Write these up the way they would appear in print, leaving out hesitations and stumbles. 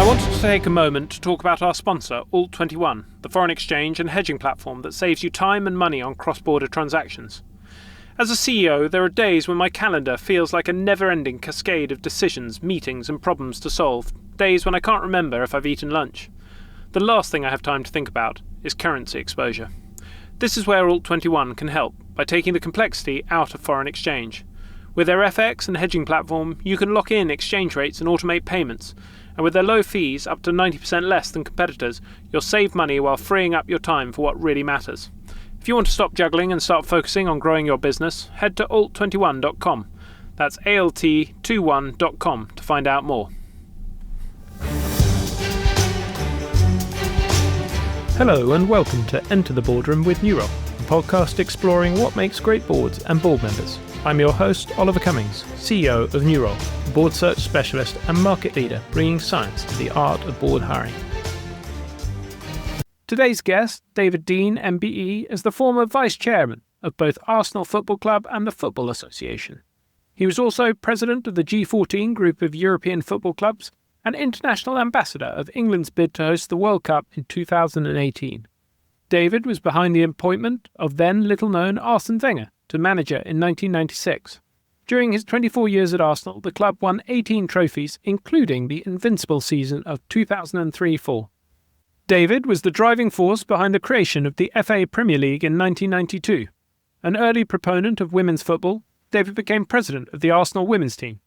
wanted to take a moment to talk about our sponsor, Alt21, the foreign exchange and hedging platform that saves you time and money on cross-border transactions. As a CEO, there are days when my calendar feels like a never-ending cascade of decisions, meetings and problems to solve, days when I can't remember if I've eaten lunch. The last thing I have time to think about is currency exposure. This is where Alt21 can help, by taking the complexity out of foreign exchange. With their FX and hedging platform, you can lock in exchange rates and automate payments, and with their low fees, up to 90% less than competitors, you'll save money while freeing up your time for what really matters. If you want to stop juggling and start focusing on growing your business, head to alt21.com. That's alt21.com to find out more. Hello and welcome to Enter the Boardroom with Nurole, a podcast exploring what makes great boards and board members. I'm your host, Oliver Cummings, CEO of Nurole, a board search specialist and market leader bringing science to the art of board hiring. Today's guest, David Dein MBE, is the former vice chairman of both Arsenal Football Club and the Football Association. He was also president of the G14 group of European football clubs and international ambassador of England's bid to host the World Cup in 2018. David was behind the appointment of then little-known Arsene Wenger to manager in 1996. During his 24 years at Arsenal, the club won 18 trophies, including the invincible season of 2003-04. David was the driving force behind the creation of the FA Premier League in 1992. An early proponent of women's football, David became president of the Arsenal women's team.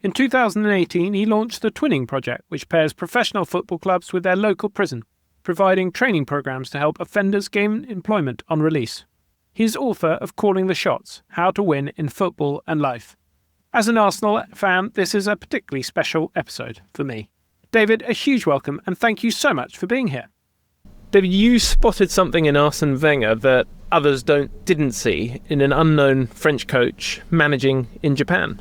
In 2018, he launched the Twinning Project, which pairs professional football clubs with their local prison, providing training programs to help offenders gain employment on release. He is author of Calling the Shots, How to Win in Football and Life. As an Arsenal fan, this is a particularly special episode for me. David, a huge welcome and thank you so much for being here. David, you spotted something in Arsene Wenger that others didn't see in an unknown French coach managing in Japan.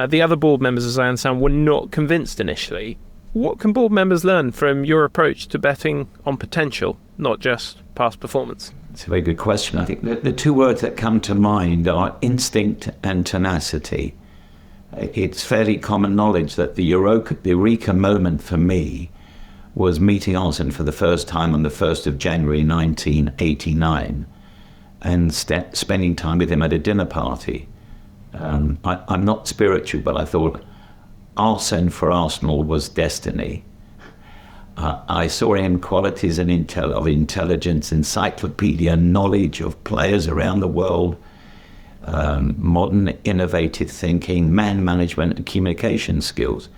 The other board members, as I understand, were not convinced initially. What can board members learn from your approach to betting on potential, not just past performance? It's a very good question. I think the two words that come to mind are instinct and tenacity. It's fairly common knowledge that the eureka moment for me was meeting Arsene for the first time on the 1st of January 1989 and spending time with him at a dinner party. I'm not spiritual, but I thought Arsene for Arsenal was destiny. I saw in qualities of intelligence, encyclopedia, knowledge of players around the world, modern innovative thinking, man management and communication skills.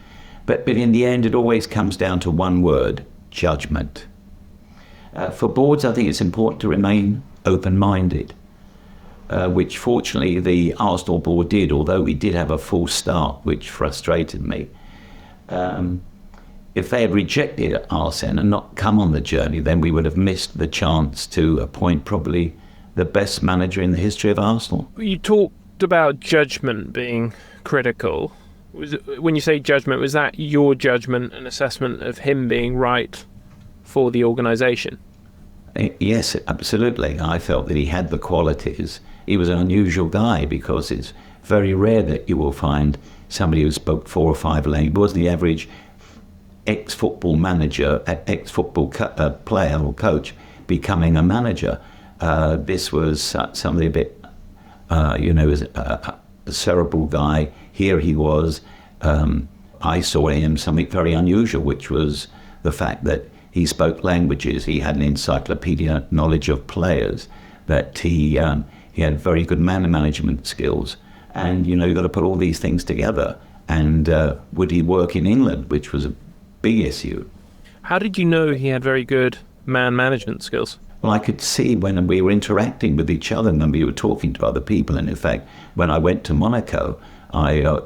But in the end, it always comes down to one word: judgment. For boards, I think it's important to remain open-minded, which fortunately the Arsenal board did, although we did have a false start, which frustrated me. If they had rejected Arsene and not come on the journey, then we would have missed the chance to appoint probably the best manager in the history of Arsenal. You talked about judgment being critical. When you say judgment, was that your judgment and assessment of him being right for the organisation? Yes, absolutely. I felt that he had the qualities. He was an unusual guy because it's very rare that you will find somebody who spoke 4 or 5 languages. He wasn't the average ex-football manager, ex-football player or coach becoming a manager. This was somebody a bit, a cerebral guy. Here he was. I saw in him something very unusual, which was the fact that he spoke languages. He had an encyclopedia knowledge of players. That he had very good man management skills. And you've got to put all these things together. And would he work in England, which was a big issue? How did you know he had very good man management skills? Well, I could see when we were interacting with each other and when we were talking to other people. And in fact, when I went to Monaco,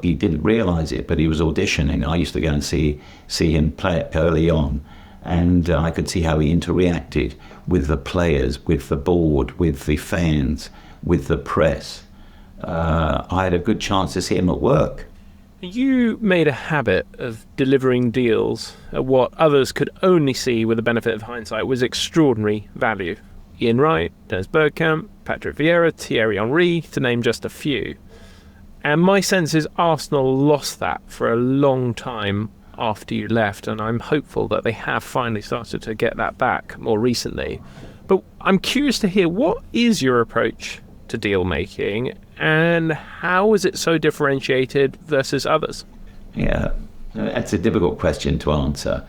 he didn't realise it, but he was auditioning. I used to go and see him play early on. And I could see how he interacted with the players, with the board, with the fans, with the press. I had a good chance to see him at work. You made a habit of delivering deals at what others could only see with the benefit of hindsight was extraordinary value. Ian Wright, Dennis Bergkamp, Patrick Vieira, Thierry Henry, to name just a few. And my sense is Arsenal lost that for a long time after you left, and I'm hopeful that they have finally started to get that back more recently. But I'm curious to hear, what is your approach to deal making, and how is it so differentiated versus others? Yeah, that's a difficult question to answer.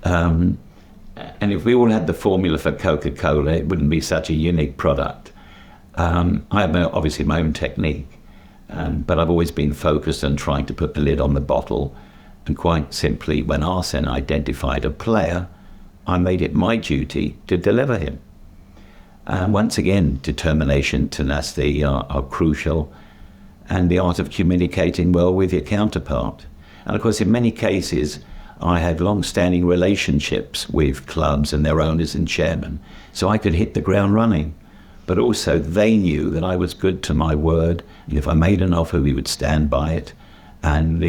And if we all had the formula for Coca-Cola, it wouldn't be such a unique product. I have obviously my own technique, but I've always been focused on trying to put the lid on the bottle. And quite simply, when Arsene identified a player, I made it my duty to deliver him. Once again, determination, tenacity are crucial, and the art of communicating well with your counterpart. And of course, in many cases, I had long-standing relationships with clubs and their owners and chairmen, so I could hit the ground running. But also, they knew that I was good to my word, and if I made an offer, we would stand by it. And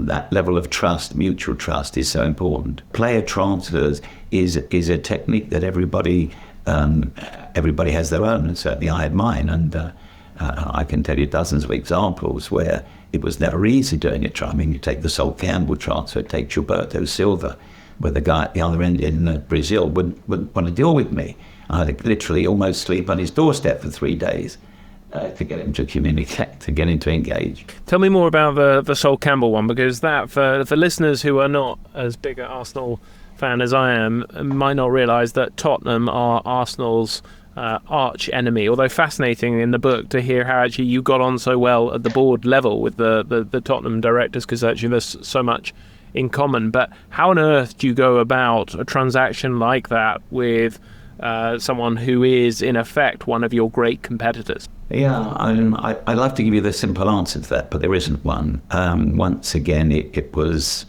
that level of trust, mutual trust, is so important. Player transfers is a technique that everybody has their own, and certainly I had mine. And I can tell you dozens of examples where it was never easy doing it. I mean, you take the Campbell transfer, take Gilberto Silva, where the guy at the other end in Brazil wouldn't want to deal with me. I had to literally almost sleep on his doorstep for 3 days. To get him to communicate, to get him to engage. Tell me more about the Sol Campbell one, because that, for listeners who are not as big an Arsenal fan as I am, might not realise that Tottenham are Arsenal's arch enemy. Although fascinating in the book to hear how actually you got on so well at the board level with the Tottenham directors, because actually there's so much in common. But how on earth do you go about a transaction like that with someone who is in effect one of your great competitors? Yeah, I'd love to give you the simple answer to that, but there isn't one. Once again, it was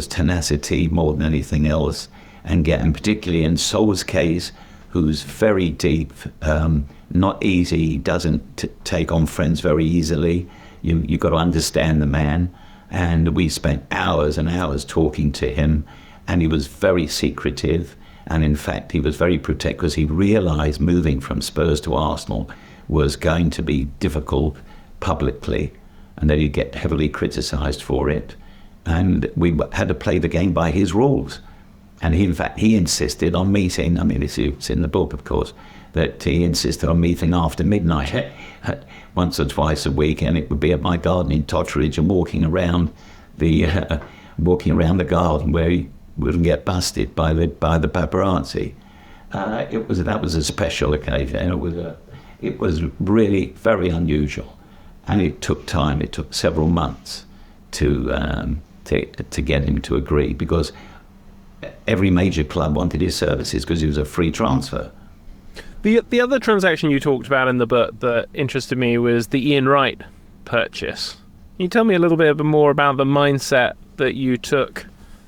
tenacity more than anything else, and particularly in Sol's case, who's very deep, not easy, doesn't take on friends very easily. You've got to understand the man, and we spent hours and hours talking to him, and he was very secretive, and in fact he was very protective because he realised moving from Spurs to Arsenal was going to be difficult publicly, and that he'd get heavily criticised for it. And we had to play the game by his rules. And he insisted on meeting, I mean, it's in the book, of course, that he insisted on meeting after midnight, once or twice a week, and it would be at my garden in Totteridge and walking around the garden where he wouldn't get busted by the paparazzi. That was a special occasion. It was really very unusual, and it took time. It took several months to get him to agree, because every major club wanted his services because he was a free transfer. The other transaction you talked about in the book that interested me was the Ian Wright purchase. Can you tell me a little bit more about the mindset that you took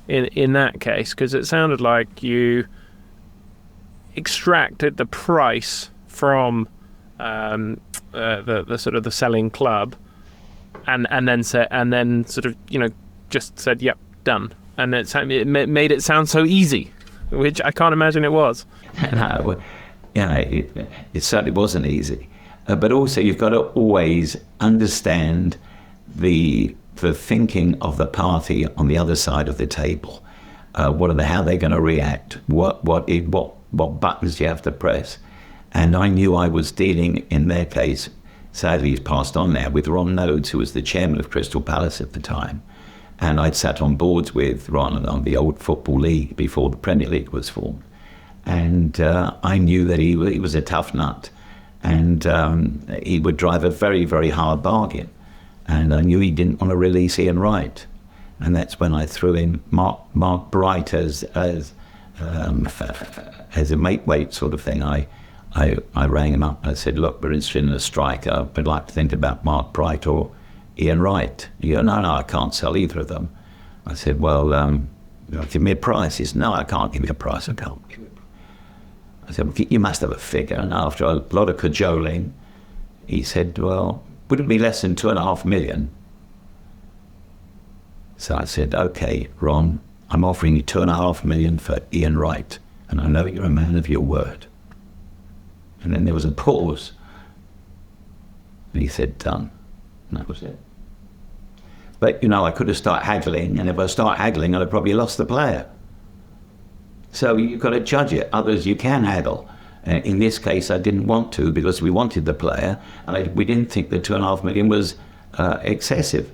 in that case? Because it sounded like you extracted the price from the sort of the selling club, and then sort of just said, yep, done. And it made it sound so easy, which I can't imagine it was. No, it certainly wasn't easy. But also you've got to always understand the thinking of the party on the other side of the table. How they're going to react? What buttons do you have to press? And I knew I was dealing, in their case, sadly he's passed on now, with Ron Nodes, who was the chairman of Crystal Palace at the time. And I'd sat on boards with Ron on the old Football League before the Premier League was formed. And I knew that he was a tough nut, and he would drive a very, very hard bargain. And I knew he didn't want to release Ian Wright. And that's when I threw in Mark Bright as a mate weight sort of thing. I rang him up and I said, look, we're interested in a striker. I'd like to think about Mark Bright or Ian Wright. He goes, no, I can't sell either of them. I said, well, give me a price. He said, no, I can't give you a price. I can't. I said, well, you must have a figure. And after a lot of cajoling, he said, well, would it be less than 2.5 million? So I said, okay, Ron, I'm offering you 2.5 million for Ian Wright, and I know you're a man of your word. And then there was a pause, and he said, done. And that was it. But, I could have started haggling, and if I start haggling, I'd have probably lost the player. So you've got to judge it. Others, you can haggle. In this case, I didn't want to because we wanted the player, and we didn't think the 2.5 million was excessive.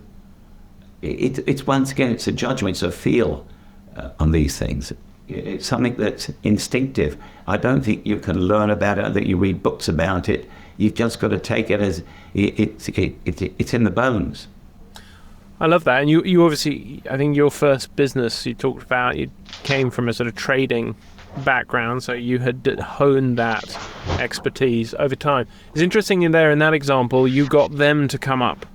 It's once again, it's a judgment, it's a feel on these things. It's something that's instinctive. I don't think you can learn about it, that you read books about it. You've just got to take it as it's in the bones. I love that. And you obviously, I think your first business you talked about, you came from a sort of trading background, so you had honed that expertise over time. It's interesting in that example, you got them to come up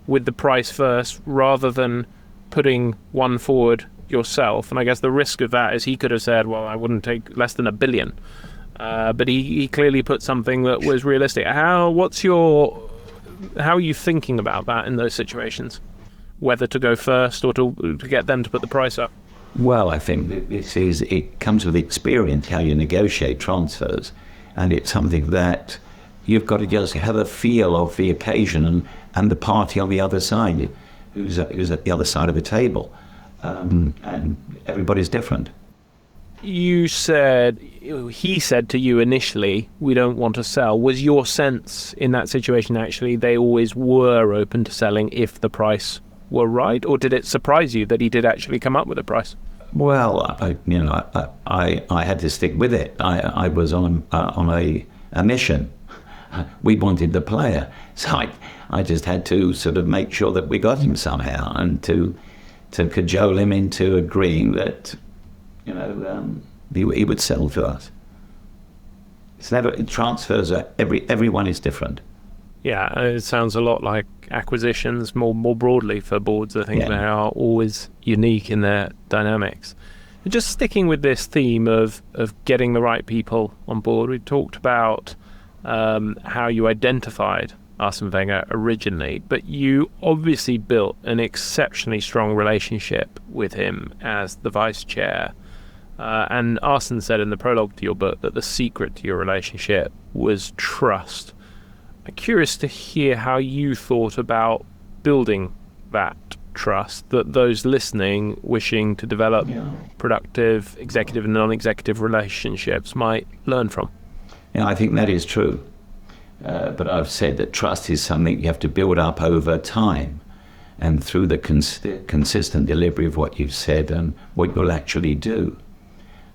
with the price first rather than putting one forward yourself. And I guess the risk of that is he could have said, well, I wouldn't take less than $1 billion. But he clearly put something that was realistic. How are you thinking about that in those situations? Whether to go first or to get them to put the price up? Well, I think it comes with experience how you negotiate transfers, and it's something that you've got to just have a feel of the occasion and the party on the other side, who's at the other side of the table, and everybody's different. He said to you initially, we don't want to sell. Was your sense in that situation actually they always were open to selling if the price were right, or did it surprise you that he did actually come up with a price? Well, I had to stick with it. I was on a mission. We wanted the player, so I just had to sort of make sure that we got him somehow, and to cajole him into agreeing that he would sell to us. It's never transfers are everyone is different. Yeah, it sounds a lot like acquisitions more broadly for boards. I think they are always unique in their dynamics. And just sticking with this theme of getting the right people on board, we talked about how you identified Arsene Wenger originally, but you obviously built an exceptionally strong relationship with him as the vice chair. And Arsene said in the prologue to your book that the secret to your relationship was trust. I'm curious to hear how you thought about building that trust, that those listening, wishing to develop productive executive and non-executive relationships might learn from. Yeah, I think that is true. But I've said that trust is something you have to build up over time and through the consistent delivery of what you've said and what you'll actually do.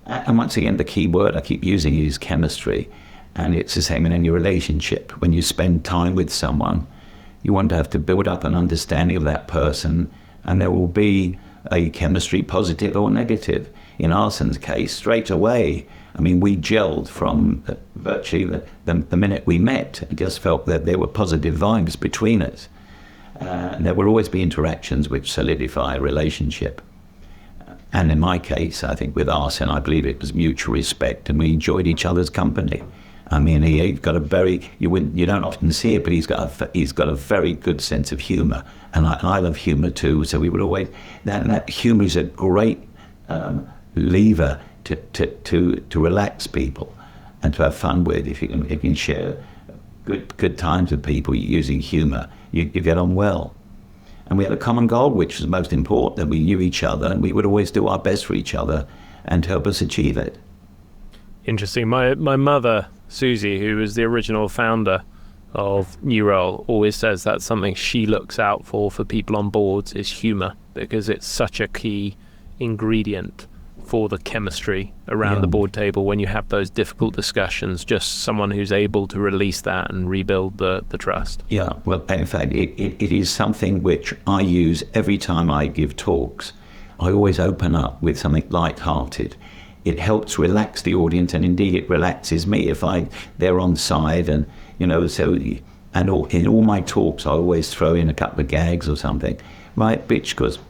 And once again, the key word I keep using is chemistry. And it's the same in any relationship. When you spend time with someone, you want to have to build up an understanding of that person, and there will be a chemistry, positive or negative. In Arsene's case, straight away, we gelled from virtually the minute we met. I just felt that there were positive vibes between us. And there will always be interactions which solidify a relationship. And in my case, I think with Arsene, I believe it was mutual respect, and we enjoyed each other's company. He's got you don't often see it, but he's got a very good sense of humour, and I love humour too. So we would always that humour is a great lever to relax people and to have fun with. If you can share good times with people using humour, you get on well. And we had a common goal, which was most important, that we knew each other, and we would always do our best for each other and help us achieve it. Interesting. My mother, Susie, who was the original founder of Nurole, always says that's something she looks out for people on boards is humour, because it's such a key ingredient for the chemistry around the board table when you have those difficult discussions, just someone who's able to release that and rebuild the trust. Yeah, well, in fact, it is something which I use every time I give talks. I always open up with something light-hearted. It helps relax the audience, and indeed it relaxes me if they're on side, and in all my talks I always throw in a couple of gags or something, right? Because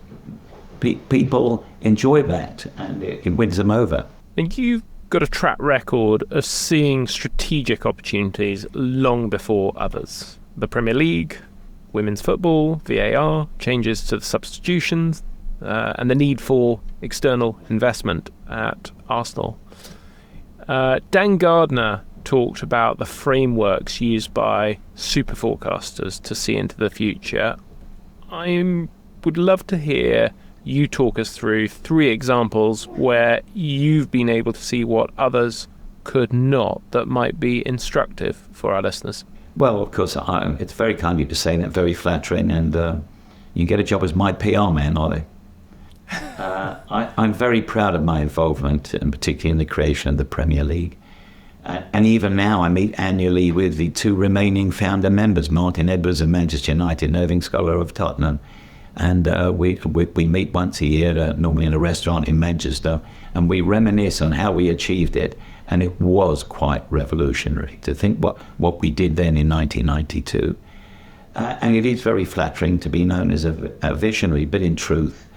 people enjoy that, and it wins them over. And you've got a track record of seeing strategic opportunities long before others. The Premier League, women's football, VAR, changes to the substitutions, and the need for external investment at Arsenal. Dan Gardner talked about the frameworks used by super forecasters to see into the future. I'm would love to hear you talk us through 3 examples where you've been able to see what others could not, that might be instructive for our listeners. Well, of course, it's very kind of you to say that, very flattering, and you get a job as my PR man, Ollie. I'm very proud of my involvement, and particularly in the creation of the Premier League. And even now, I meet annually with the 2 remaining founder members, Martin Edwards of Manchester United, Irving Scholar of Tottenham. And we meet once a year, normally in a restaurant in Manchester, and we reminisce on how we achieved it. And it was quite revolutionary to think what we did then in 1992. And it is very flattering to be known as a visionary, but in truth,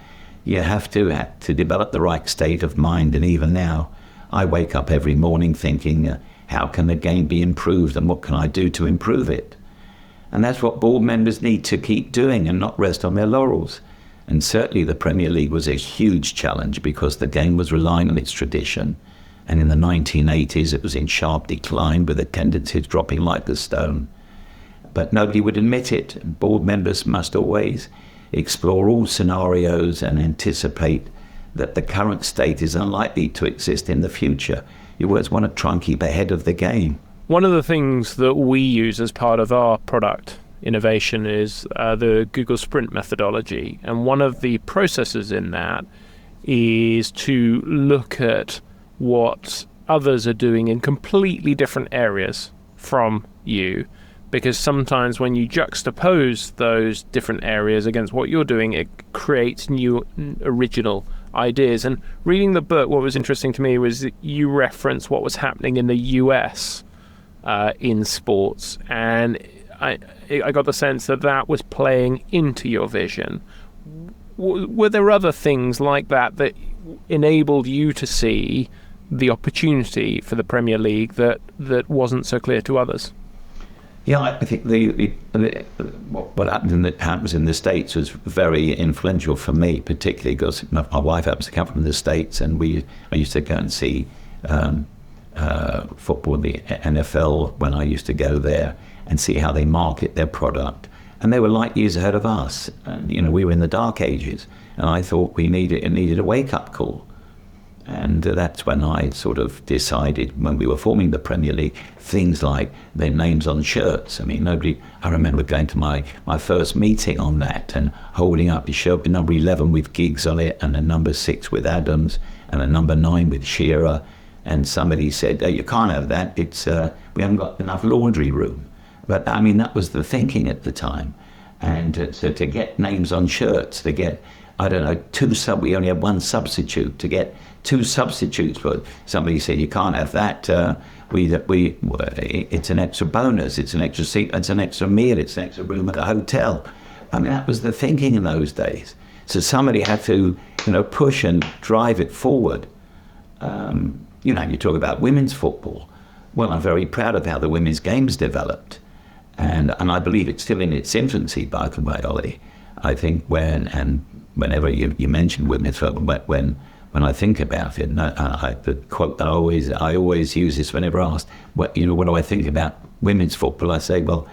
you have to develop the right state of mind. And even now, I wake up every morning thinking, how can the game be improved and what can I do to improve it? And that's what board members need to keep doing and not rest on their laurels. And certainly the Premier League was a huge challenge because the game was relying on its tradition. And in the 1980s, it was in sharp decline with attendances dropping like a stone. But nobody would admit it. Board members must always explore all scenarios and anticipate that the current state is unlikely to exist in the future. You always want to try and keep ahead of the game. One of the things that we use as part of our product innovation is the Google Sprint methodology. And one of the processes in that is to look at what others are doing in completely different areas from you. Because sometimes when you juxtapose those different areas against what you're doing, it creates new original ideas. And reading the book, what was interesting to me was that you reference what was happening in the US in sports, and I got the sense that was playing into your vision. Were there other things like that enabled you to see the opportunity for the Premier League that wasn't so clear to others? Yeah, I think what happens in the States was very influential for me, particularly because my wife happens to come from the States, and I used to go and see football, the NFL, when I used to go there and see how they market their product. And they were light years ahead of us. And, we were in the dark ages, and I thought it needed a wake-up call. And that's when I sort of decided, when we were forming the Premier League, things like their names on shirts. I remember going to my first meeting on that and holding up a shirt with number 11 with Giggs on it, and a number 6 with Adams, and a number 9 with Shearer. And somebody said, you can't have that. We haven't got enough laundry room. But that was the thinking at the time. And so to get names on shirts, to get, we only had 1 substitute, to get 2 substitutes, but somebody said you can't have that. It's an extra bonus, it's an extra seat, it's an extra meal, it's an extra room at a hotel. That was the thinking in those days. So somebody had to, push and drive it forward. You talk about women's football. Well, I'm very proud of how the women's game's developed, and I believe it's still in its infancy, by the way, Ollie. I think whenever you mention women's football, when I think about it, the quote that I always use is whenever asked, what do I think about women's football? I say, well,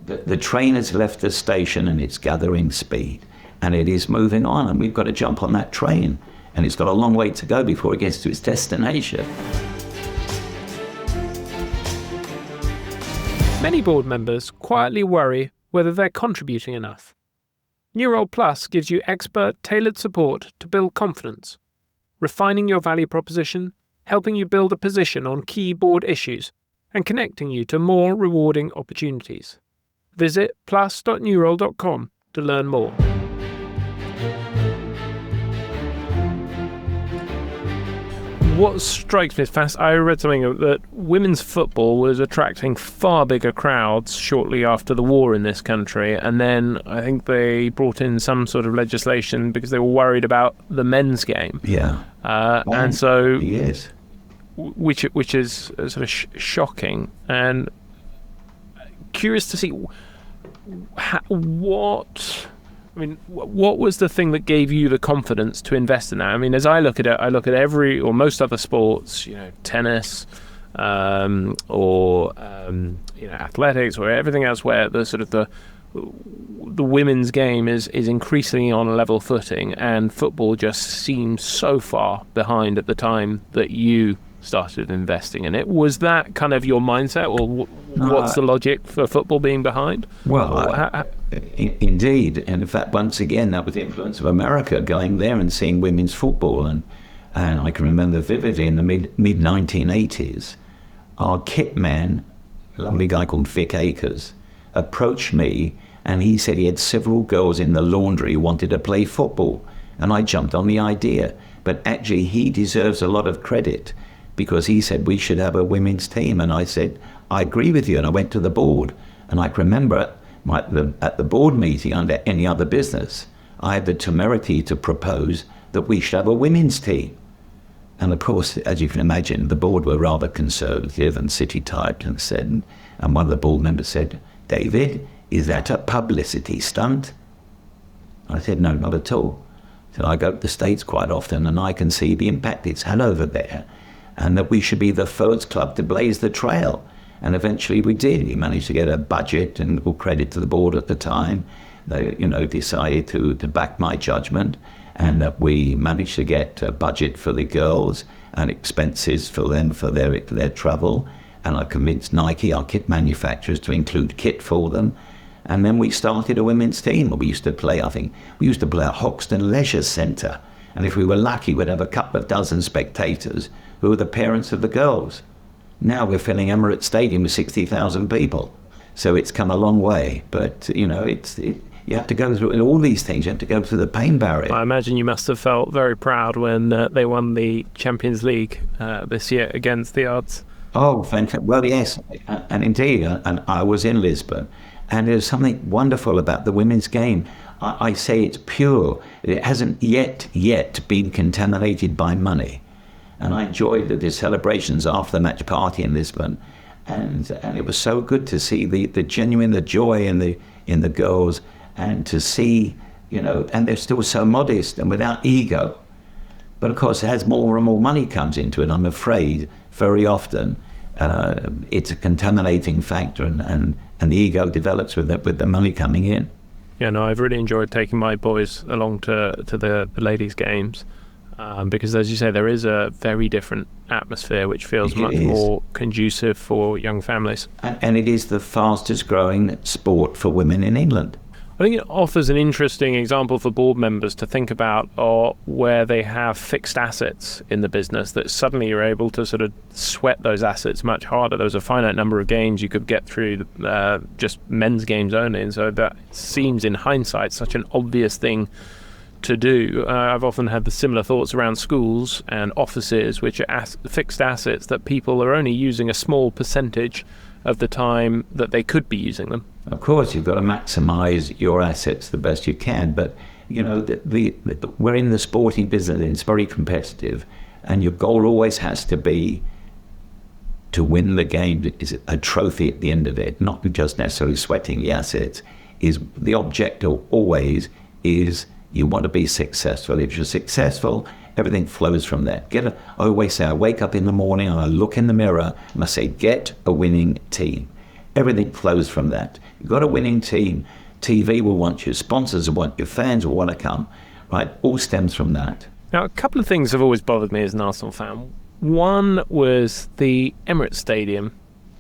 the train has left the station and it's gathering speed, and it is moving on, and we've got to jump on that train, and it's got a long way to go before it gets to its destination. Many board members quietly worry whether they're contributing enough. Nurole Plus gives you expert, tailored support to build confidence, refining your value proposition, helping you build a position on key board issues, and connecting you to more rewarding opportunities. Visit plus.nurole.com to learn more. What strikes me as fast, I read something that women's football was attracting far bigger crowds shortly after the war in this country, and then I think they brought in some sort of legislation because they were worried about the men's game. Yeah. And so, yes, which is sort of shocking, and curious to see what was the thing that gave you the confidence to invest in that? As I look at it, I look at every or most other sports, tennis, or athletics, or everything else where the the women's game is increasingly on a level footing, and football just seemed so far behind at the time that you started investing in it. Was that kind of your mindset, or what's the logic for football being behind? Well, indeed. And in fact, once again, that was the influence of America, going there and seeing women's football. And I can remember vividly in the mid-1980s, our kit man, a lovely guy called Vic Akers, approached me, and he said he had several girls in the laundry who wanted to play football. And I jumped on the idea. But actually, he deserves a lot of credit, because he said we should have a women's team. And I said, I agree with you. And I went to the board. And I can remember at the board meeting, under any other business, I had the temerity to propose that we should have a women's team. And of course, as you can imagine, the board were rather conservative and city typed, and one of the board members said, David, is that a publicity stunt? I said, no, not at all. So I go to the States quite often, and I can see the impact it's had over there, and that we should be the first club to blaze the trail. And eventually we did. We managed to get a budget, and all credit to the board at the time. They, decided to back my judgment, and that we managed to get a budget for the girls and expenses for them for their travel. And I convinced Nike, our kit manufacturers, to include kit for them. And then we started a women's team. We used to play at Hoxton Leisure Centre. And if we were lucky, we'd have a couple of dozen spectators who were the parents of the girls. Now we're filling Emirates Stadium with 60,000 people. So it's come a long way. But, you have to go through all these things. You have to go through the pain barrier. I imagine you must have felt very proud when they won the Champions League this year against the odds. Oh, fantastic. Well, yes, and indeed. And I was in Lisbon. And there's something wonderful about the women's game. I say it's pure. It hasn't yet been contaminated by money. And I enjoyed the celebrations after the match party in Lisbon. And it was so good to see the genuine joy in the girls, and to see, and they're still so modest and without ego. But of course, as more and more money comes into it, I'm afraid very often it's a contaminating factor, and the ego develops with the money coming in. Yeah, no, I've really enjoyed taking my boys along to the ladies' games, because, as you say, there is a very different atmosphere which feels much more conducive for young families. And it is the fastest growing sport for women in England. I think it offers an interesting example for board members to think about, or where they have fixed assets in the business, that suddenly you're able to sort of sweat those assets much harder. There was a finite number of games you could get through, just men's games only, and so that seems in hindsight such an obvious thing to do. I've often had the similar thoughts around schools and offices, which are fixed assets that people are only using a small percentage of the time that they could be using them. Of course, you've got to maximise your assets the best you can, but we're in the sporting business, and it's very competitive, and your goal always has to be to win the game. Is a trophy at the end of it, not just necessarily sweating the assets. Is the objective always is you want to be successful. If you're successful, everything flows from that. I always say, I wake up in the morning and I look in the mirror and I say, get a winning team. Everything flows from that. You've got a winning team. TV will want you. Sponsors will want you. Fans will want to come. Right? All stems from that. Now, a couple of things have always bothered me as an Arsenal fan. One was the Emirates Stadium,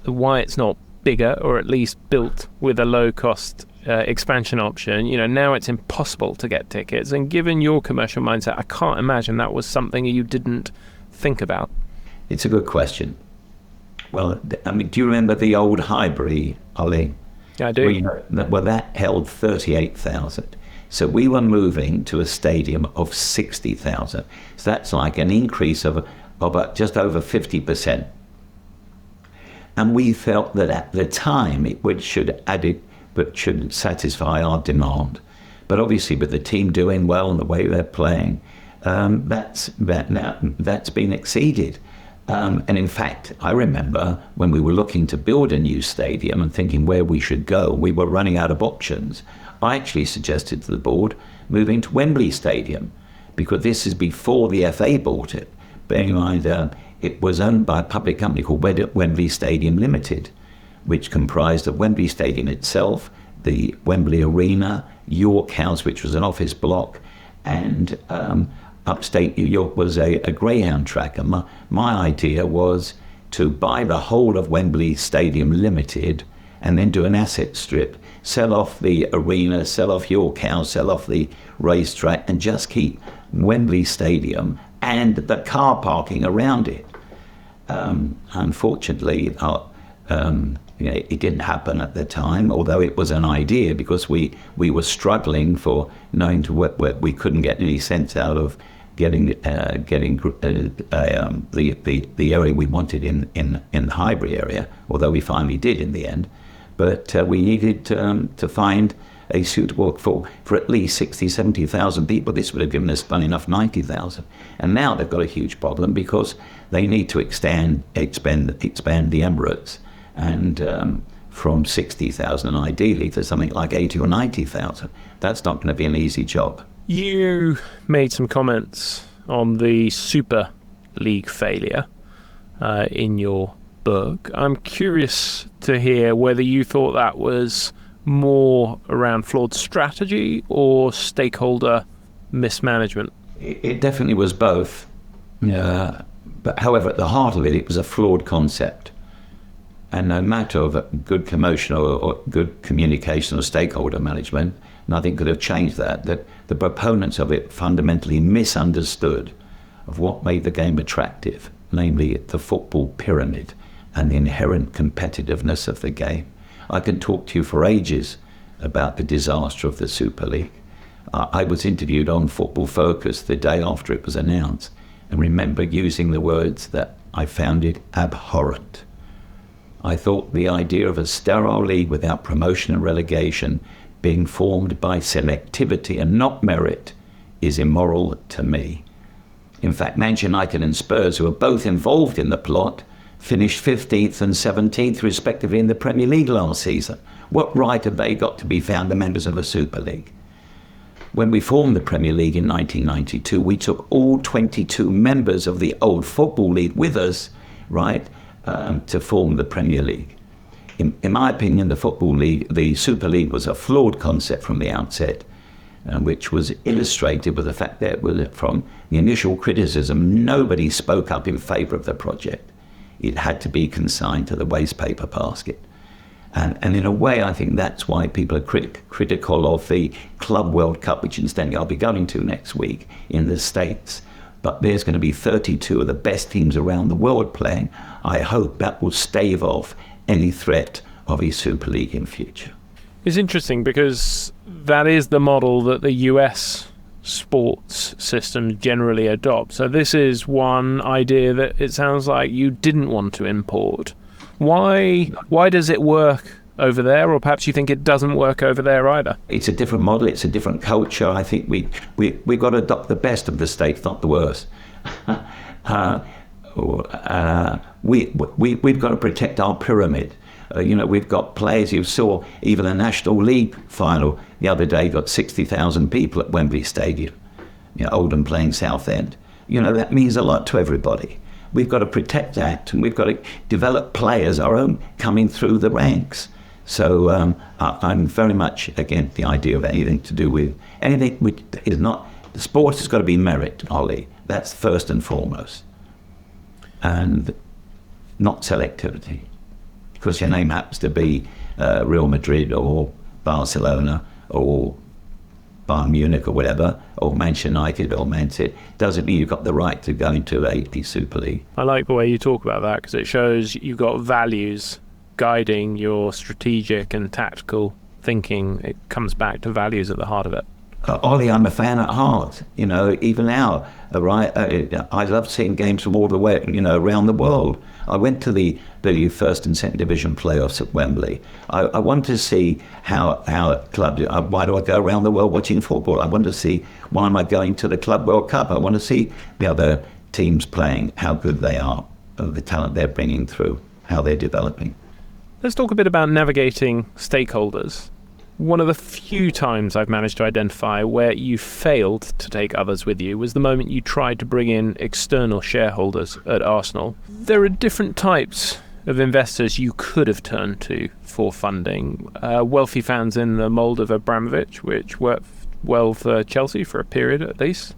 why it's not bigger, or at least built with a low-cost expansion option. Now it's impossible to get tickets, and given your commercial mindset, I can't imagine that was something you didn't think about. It's a good question. Well, do you remember the old Highbury, Ollie? Yeah, I do. Well, that held 38,000. So we were moving to a stadium of 60,000. So that's like an increase of just over 50%. And we felt that at the time it should satisfy our demand. But obviously, with the team doing well and the way they're playing, that's been exceeded. And in fact, I remember when we were looking to build a new stadium and thinking where we should go, we were running out of options. I actually suggested to the board moving to Wembley Stadium, because this is before the FA bought it. Bearing in mind, it was owned by a public company called Wembley Stadium Limited, which comprised of Wembley Stadium itself, the Wembley Arena, York House, which was an office block, and upstate New York was a greyhound track. And my idea was to buy the whole of Wembley Stadium Limited and then do an asset strip, sell off the arena, sell off York House, sell off the racetrack, and just keep Wembley Stadium and the car parking around it. Unfortunately, it didn't happen at the time, although it was an idea, because we were struggling for knowing to what we couldn't get any sense out of getting the area we wanted in the Highbury area, although we finally did in the end. But we needed to find a suitable for at least 60, 70,000 people. This would have given us, fun enough, 90,000. And now they've got a huge problem because they need to expand the Emirates, and from 60,000 ideally to something like 80 or 90,000. That's not going to be an easy job. You made some comments on the Super League failure in your book. I'm curious to hear whether you thought that was more around flawed strategy or stakeholder mismanagement. It definitely was both. But however, at the heart of it, it was a flawed concept. And no matter of good commotion or good communication or stakeholder management, nothing could have changed that the proponents of it fundamentally misunderstood of what made the game attractive, namely the football pyramid and the inherent competitiveness of the game. I can talk to you for ages about the disaster of the Super League. I was interviewed on Football Focus the day after it was announced, and remember using the words that I found it abhorrent. I thought the idea of a sterile league without promotion and relegation being formed by selectivity and not merit is immoral to me. In fact, Manchester United and Spurs, who are both involved in the plot, finished 15th and 17th respectively in the Premier League last season. What right have they got to be found the members of a Super League? When we formed the Premier League in 1992, we took all 22 members of the old Football League with us, right, to form the Premier League. In my opinion, the Football League, the Super League, was a flawed concept from the outset, which was illustrated with the fact that from the initial criticism, nobody spoke up in favour of the project. It had to be consigned to the waste paper basket. And in a way, I think that's why people are critical of the Club World Cup, which incidentally I'll be going to next week in the States. But there's going to be 32 of the best teams around the world playing. I hope that will stave off any threat of a Super League in future. It's interesting because that is the model that the US sports system generally adopt. So this is one idea that it sounds like you didn't want to import. Why does it work over there, or perhaps you think it doesn't work over there either? It's a different model, it's a different culture. I think we've got to adopt the best of the states, not the worst. We've got to protect our pyramid. We've got players. You saw even a National League final the other day got 60,000 people at Wembley Stadium. Oldham playing Southend. That means a lot to everybody. We've got to protect that, and we've got to develop players, our own, coming through the ranks. So I'm very much against the idea of anything to do with anything which is not. The sport has got to be merit, Ollie. That's first and foremost, and not selectivity. Because your name happens to be Real Madrid or Barcelona or Bayern Munich or whatever, or Manchester United or Man City, doesn't mean you've got the right to go into a Super League. I like the way you talk about that, because it shows you've got values guiding your strategic and tactical thinking. It comes back to values at the heart of it. Ollie, I'm a fan at heart. Even now, right? I love seeing games from all the way, around the world. I went to the first and second division playoffs at Wembley. I want to see how clubs. Why do I go around the world watching football? I want to see why am I going to the Club World Cup? I want to see the other teams playing, how good they are, the talent they're bringing through, how they're developing. Let's talk a bit about navigating stakeholders. One of the few times I've managed to identify where you failed to take others with you was the moment you tried to bring in external shareholders at Arsenal. There are different types of investors you could have turned to for funding. Wealthy fans in the mould of Abramovich, which worked well for Chelsea for a period at least.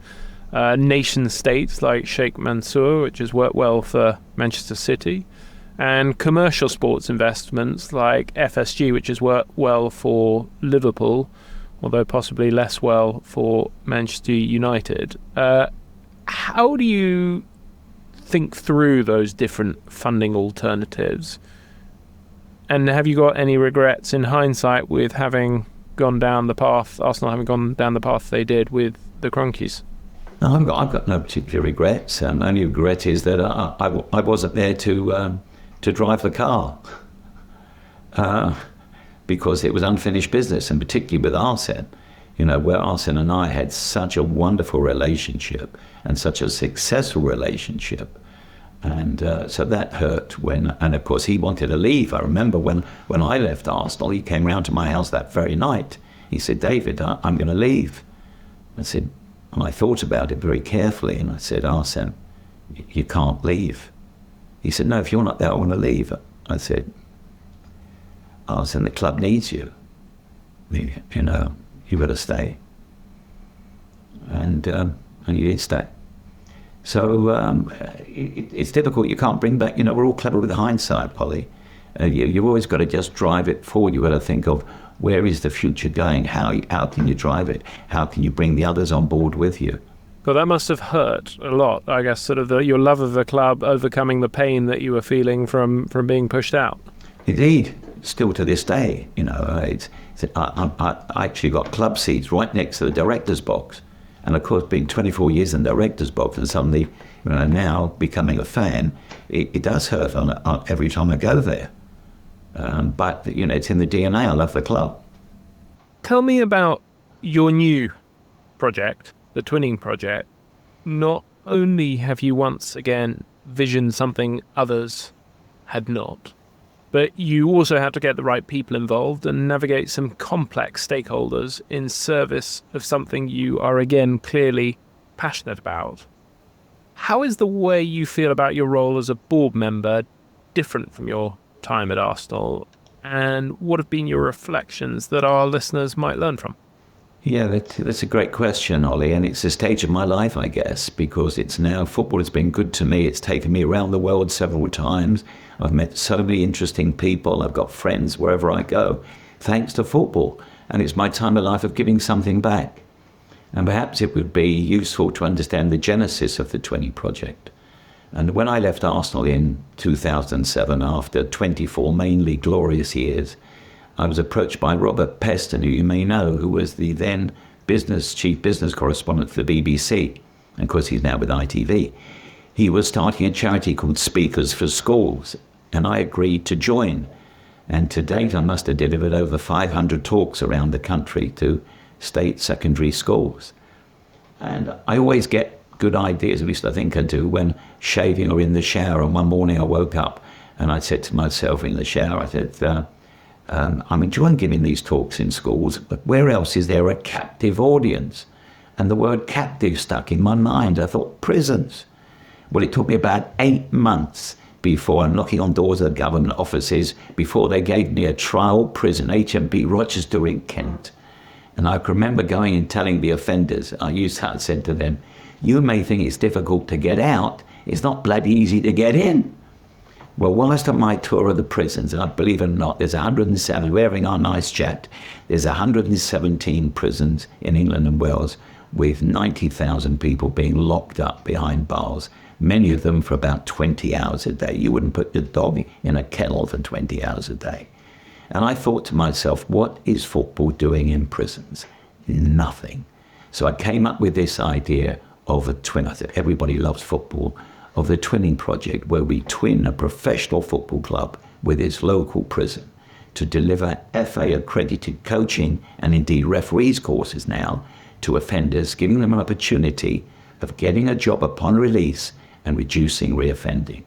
Nation states like Sheikh Mansour, which has worked well for Manchester City. And commercial sports investments like FSG, which has worked well for Liverpool, although possibly less well for Manchester United. How do you think through those different funding alternatives? And have you got any regrets in hindsight with having gone down the path, Arsenal having gone down the path they did with the Kroenkes? No, I've got no particular regrets. Only regret is that I wasn't there to drive the car because it was unfinished business, and particularly with Arsene, where Arsene and I had such a wonderful relationship and such a successful relationship. And so that hurt and of course he wanted to leave. I remember when I left Arsenal, he came round to my house that very night. He said, "David, I'm going to leave." I said, and I thought about it very carefully, and I said, "Arsene, you can't leave." He said, "No, if you're not there, I want to leave." I said, "Arsene, the club needs you. You got to stay." And you did stay. So it's difficult. You can't bring back, we're all clever with hindsight, Polly. You've always got to just drive it forward. You've got to think of where is the future going? How can you drive it? How can you bring the others on board with you? Well, that must have hurt a lot, I guess, sort of your love of the club overcoming the pain that you were feeling from being pushed out. Indeed, still to this day, I actually got club seats right next to the director's box. And of course, being 24 years in the director's box and suddenly, now becoming a fan, it does hurt on every time I go there. But, it's in the DNA. I love the club. Tell me about your new project, the Twinning Project. Not only have you once again visioned something others had not, but you also had to get the right people involved and navigate some complex stakeholders in service of something you are again clearly passionate about. How is the way you feel about your role as a board member different from your time at Arsenal? And what have been your reflections that our listeners might learn from? Yeah, that's a great question, Ollie, and it's a stage of my life, I guess, because it's now football has been good to me. It's taken me around the world several times. I've met so many interesting people. I've got friends wherever I go, thanks to football. And it's my time of life of giving something back. And perhaps it would be useful to understand the genesis of the Twinning Project. And when I left Arsenal in 2007, after 24 mainly glorious years, I was approached by Robert Peston, who you may know, who was the then chief business correspondent for the BBC. And of course, he's now with ITV. He was starting a charity called Speakers for Schools, and I agreed to join. And to date, I must have delivered over 500 talks around the country to state secondary schools. And I always get good ideas, at least I think I do, when shaving or in the shower. And one morning I woke up and I said to myself in the shower, I said, I'm enjoying giving these talks in schools, but where else is there a captive audience? And the word captive stuck in my mind. I thought, prisons. Well, it took me about 8 months before I'm knocking on doors of government offices before they gave me a trial prison, HMP Rochester in Kent. And I can remember going and telling the offenders, I said to them, you may think it's difficult to get out. It's not bloody easy to get in. Well, whilst on my tour of the prisons, and I believe it or not, there's 107, we're having our nice chat, there's 117 prisons in England and Wales with 90,000 people being locked up behind bars, many of them for about 20 hours a day. You wouldn't put your dog in a kennel for 20 hours a day. And I thought to myself, what is football doing in prisons? Nothing. So I came up with this idea of a twin. I said, everybody loves football. Of the Twinning Project, where we twin a professional football club with its local prison to deliver FA accredited coaching and indeed referees courses now to offenders, giving them an opportunity of getting a job upon release and reducing reoffending.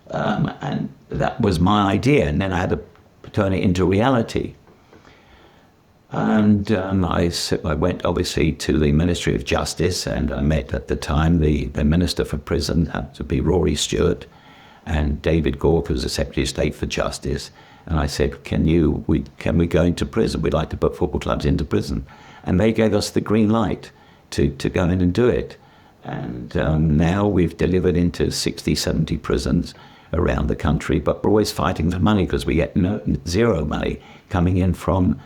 And that was my idea, and then I had to turn it into reality. And I went obviously to the Ministry of Justice, and I met at the time the Minister for Prison, had to be Rory Stewart, and David Gork was the Secretary of State for Justice. And I said, can we go into prison? We'd like to put football clubs into prison. And they gave us the green light to go in and do it. And now we've delivered into 60, 70 prisons around the country, but we're always fighting for money because we get zero money coming in from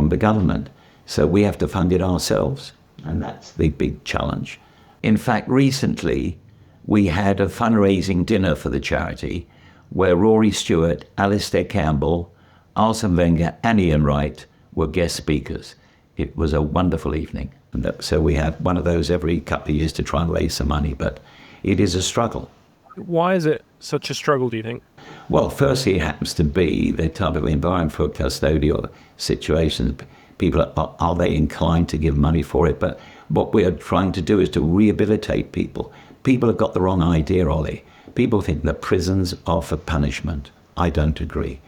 the government. So we have to fund it ourselves, and that's the big challenge. In fact, recently we had a fundraising dinner for the charity where Rory Stewart, Alistair Campbell, Arsene Wenger and Ian Wright were guest speakers. It was a wonderful evening. And so we have one of those every couple of years to try and raise some money, but it is a struggle. Why is it such a struggle, do you think? Well, firstly, it happens to be the type of environment for custodial situations. People, are they inclined to give money for it? But what we are trying to do is to rehabilitate people. People have got the wrong idea, Ollie. People think that prisons are for punishment. I don't agree.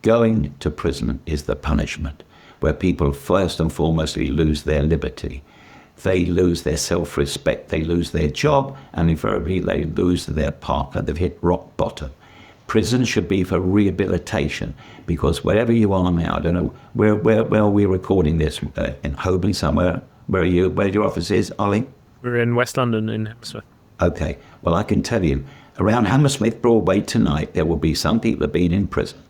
Going to prison is the punishment, where people first and foremostly lose their liberty. They lose their self-respect, they lose their job, and invariably they lose their partner. They've hit rock bottom. Prison should be for rehabilitation, because wherever you are now, I don't know, where are we recording this? In Holborn somewhere? Where are you? Where your office is, Ollie? We're in West London in Hammersmith. Okay, well I can tell you, around Hammersmith Broadway tonight, there will be some people that have been in prison.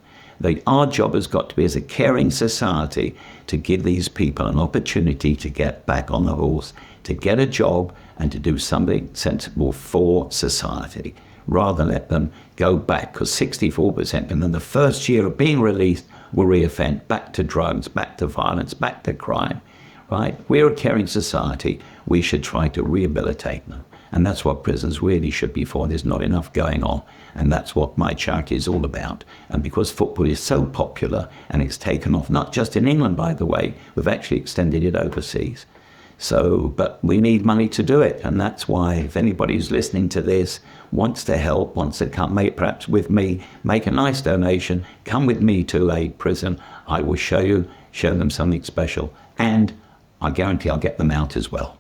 Our job has got to be, as a caring society, to give these people an opportunity to get back on the horse, to get a job and to do something sensible for society, rather than let them go back, because 64% within the first year of being released will reoffend, back to drugs, back to violence, back to crime, right? We're a caring society. We should try to rehabilitate them. And that's what prisons really should be for. There's not enough going on. And that's what my charity is all about. And because football is so popular and it's taken off, not just in England, by the way, we've actually extended it overseas. So, but we need money to do it. And that's why if anybody who's listening to this wants to help, wants to come, perhaps with me, make a nice donation, come with me to a prison, I will show them something special. And I guarantee I'll get them out as well.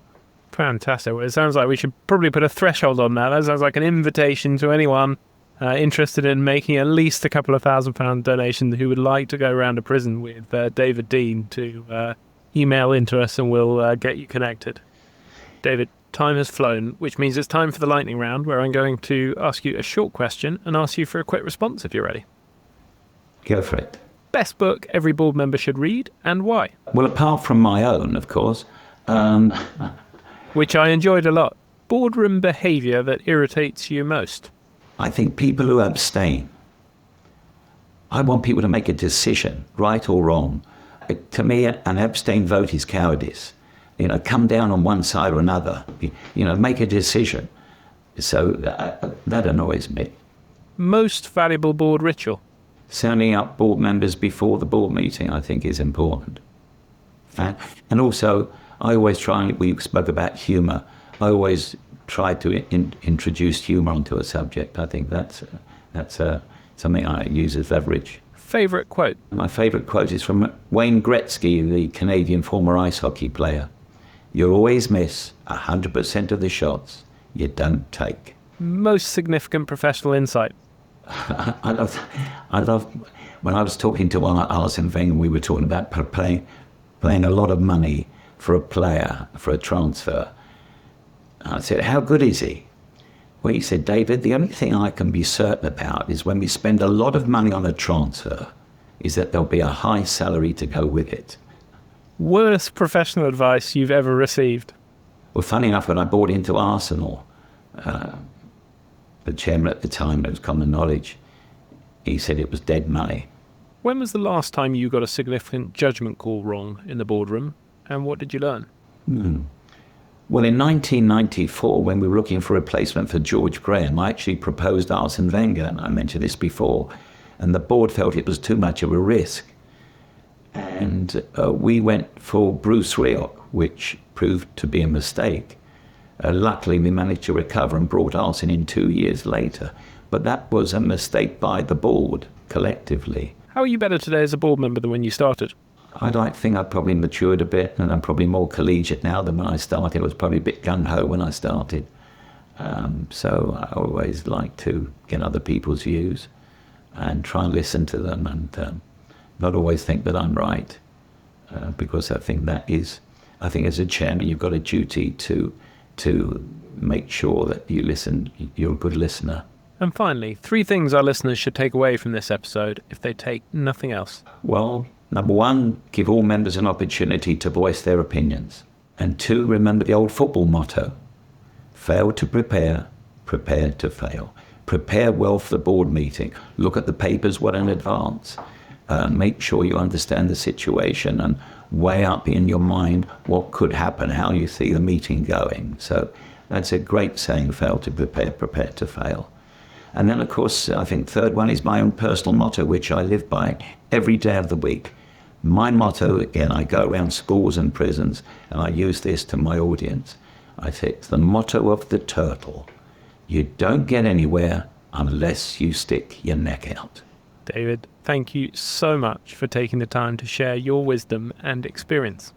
Fantastic. Well, it sounds like we should probably put a threshold on that. That sounds like an invitation to anyone interested in making at least a couple of £1,000 donation who would like to go around a prison with David Dean to email into us, and we'll get you connected. David, time has flown, which means it's time for the lightning round, where I'm going to ask you a short question and ask you for a quick response if you're ready. Go for it. Best book every board member should read, and why? Well, apart from my own, of course. Which I enjoyed a lot. Boardroom behaviour that irritates you most? I think people who abstain. I want people to make a decision, right or wrong. To me, an abstain vote is cowardice. Come down on one side or another. Make a decision. So that annoys me. Most valuable board ritual? Sounding up board members before the board meeting, I think, is important. And also, I always try, we spoke about humour, I always try to introduce humour onto a subject. I think that's something I use as leverage. Favourite quote? My favourite quote is from Wayne Gretzky, the Canadian former ice hockey player. You always miss 100% of the shots you don't take. Most significant professional insight? I love when I was talking to Arsene Wenger, we were talking about paying a lot of money for a player, for a transfer. I said, how good is he? Well, he said, David, the only thing I can be certain about is when we spend a lot of money on a transfer, is that there'll be a high salary to go with it. Worst professional advice you've ever received? Well, funny enough, when I bought into Arsenal, the chairman at the time, it was common knowledge, he said it was dead money. When was the last time you got a significant judgment call wrong in the boardroom? And what did you learn? Well, in 1994, when we were looking for a replacement for George Graham, I actually proposed Arsene Wenger, and I mentioned this before, and the board felt it was too much of a risk. And we went for Bruce Rioch, which proved to be a mistake. Luckily, we managed to recover and brought Arsene in 2 years later. But that was a mistake by the board, collectively. How are you better today as a board member than when you started? I'd like to think I've probably matured a bit, and I'm probably more collegiate now than when I started. I was probably a bit gung-ho when I started. So I always like to get other people's views and try and listen to them, and not always think that I'm right, because I think as a chairman you've got a duty to make sure that you listen, you're a good listener. And finally, 3 things our listeners should take away from this episode if they take nothing else. Well, number 1, give all members an opportunity to voice their opinions. And 2, remember the old football motto: fail to prepare, prepare to fail. Prepare well for the board meeting. Look at the papers well in advance. Make sure you understand the situation and weigh up in your mind what could happen, how you see the meeting going. So that's a great saying: fail to prepare, prepare to fail. And then, of course, I think third one is my own personal motto, which I live by every day of the week. My motto, again, I go around schools and prisons, and I use this to my audience. I say it's the motto of the turtle: you don't get anywhere unless you stick your neck out. David, thank you so much for taking the time to share your wisdom and experience.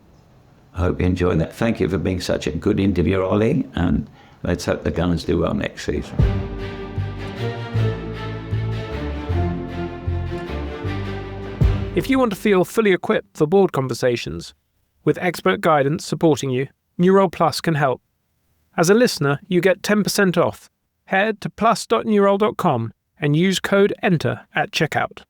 I hope you enjoyed that. Thank you for being such a good interviewer, Ollie, and let's hope the Gunners do well next season. If you want to feel fully equipped for board conversations, with expert guidance supporting you, Nurole Plus can help. As a listener, you get 10% off. Head to plus.nurole.com and use code ENTER at checkout.